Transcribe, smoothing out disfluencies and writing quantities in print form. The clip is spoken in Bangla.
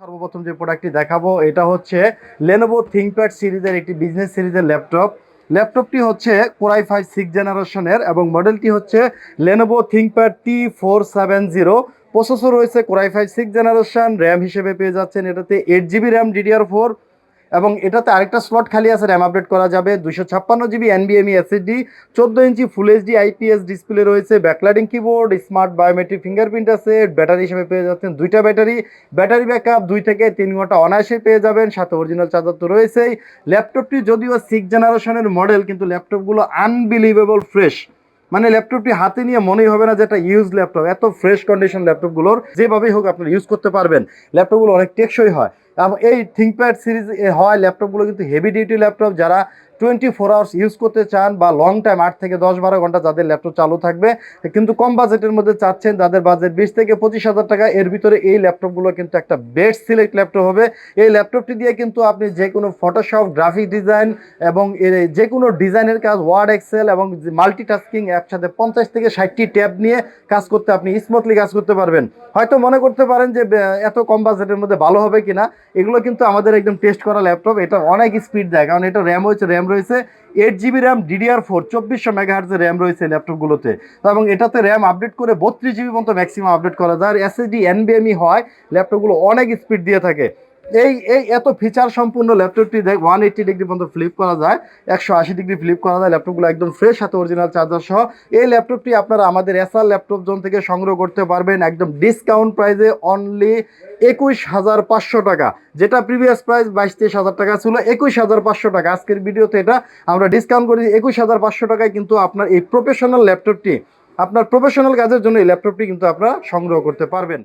সর্বপ্রথম যে প্রোডাক্টটি দেখাবো এটা হচ্ছে Lenovo Thinkpad সিরিজের একটি বিজনেস সিরিজের ল্যাপটপটি হচ্ছে Core i5 6 জেনারেশনের এবং মডেলটি হচ্ছে Lenovo Thinkpad T470। প্রসেসর রয়েছে Core i5 6 জেনারেশন। র্যাম হিসেবে পেয়ে যাচ্ছেন এটাতে 8 GB র্যাম DDR4 এবং এটাতে আরেকটা স্লট খালি আছে, র্যাম আপডেট করা যাবে। 256 GB NVMe SSD, 14 ইঞ্চি ফুল এইচডি IPS ডিসপ্লে রয়েছে, backlighting keyboard, smart biometric fingerprint আছে। ব্যাটারি হিসেবে পেয়ে যাচ্ছেন দুইটা ব্যাটারি ব্যাকআপ 2 থেকে 3 ঘন্টা অনায়াসে পেয়ে যাবেন, সাথে অরিজিনাল চার্জার তো রয়েছেই। ল্যাপটপটি যদিও 6 জেনারেশনের মডেল, কিন্তু ল্যাপটপগুলো আনবিলিভেবল ফ্রেশ। মানে ল্যাপটপটি হাতে নিয়ে মনেই হবে না যে একটা ইউজ ল্যাপটপ। এত ফ্রেশ কন্ডিশন ল্যাপটপগুলোর, যেভাবেই হোক আপনারা ইউজ করতে পারবেন। ল্যাপটপগুলো অনেক টেকসই হয়। এই থিঙ্কপ্যাড সিরিজ হয় ল্যাপটপগুলো কিন্তু হেভি ডিউটি ল্যাপটপ। যারা 24 আওয়ার্স ইউজ করতে চান বা লং টাইম 8 থেকে 10-12 ঘন্টা যাদের ল্যাপটপ চালু থাকবে, কিন্তু কম বাজেটের মধ্যে চাচ্ছেন, যাদের বাজেট 20 থেকে 25,000 টাকা এর ভিতরে, এই ল্যাপটপগুলো কিন্তু একটা বেস্ট সিলেক্ট ল্যাপটপ হবে। এই ল্যাপটপটি দিয়ে কিন্তু আপনি যে কোনো ফটোশপ, গ্রাফিক ডিজাইন এবং যে কোনো ডিজাইনের কাজ, ওয়ার্ড, এক্সেল এবং মাল্টিটাস্কিং একসাথে 50 থেকে 60টি ট্যাব নিয়ে কাজ করতে আপনি স্মুথলি কাজ করতে পারবেন। হয়তো মনে করতে পারেন যে এত কম বাজেটের মধ্যে ভালো হবে কিনা, এগুলো কিন্তু আমাদের একদম টেস্ট করা ল্যাপটপ। এটা অনেক স্পিড দেয়, কারণ এটা র্যাম রয়েছে 8 GB র্যাম DDR4, 2400 মেগাহার্টজের র্যাম রয়েছে ল্যাপটপগুলোতে। এবং এটাতে র্যাম আপডেট করে 32 GB পর্যন্ত ম্যাক্সিমাম আপডেট করা যায়। আর SSD NVMe হয়, ল্যাপটপগুলো অনেক স্পিড দিয়ে থাকে। এই এই এত ফিচার সম্পূর্ণ ল্যাপটপটি 180 ডিগ্রি পর্যন্ত ফ্লিপ করা যায়, 180 ডিগ্রি ফ্লিপ করা যায়। ল্যাপটপগুলো একদম ফ্রেশ, সাথে অরিজিনাল চার্জার সহ। এই ল্যাপটপটি আপনারা আমাদের এসআর ল্যাপটপ জোন থেকে সংগ্রহ করতে পারবেন একদম ডিসকাউন্ট প্রাইসে, অনলি 21,500 টাকা। যেটা প্রিভিয়াস প্রাইস 22-23 হাজার টাকা ছিল, 21,500 টাকা। আজকের ভিডিওতে এটা আমরা ডিসকাউন্ট করি 21,500 টাকায়। কিন্তু আপনার এই প্রফেশনাল ল্যাপটপটি, আপনার প্রফেশনাল কাজের জন্য এই ল্যাপটপটি কিন্তু আপনারা সংগ্রহ করতে পারবেন।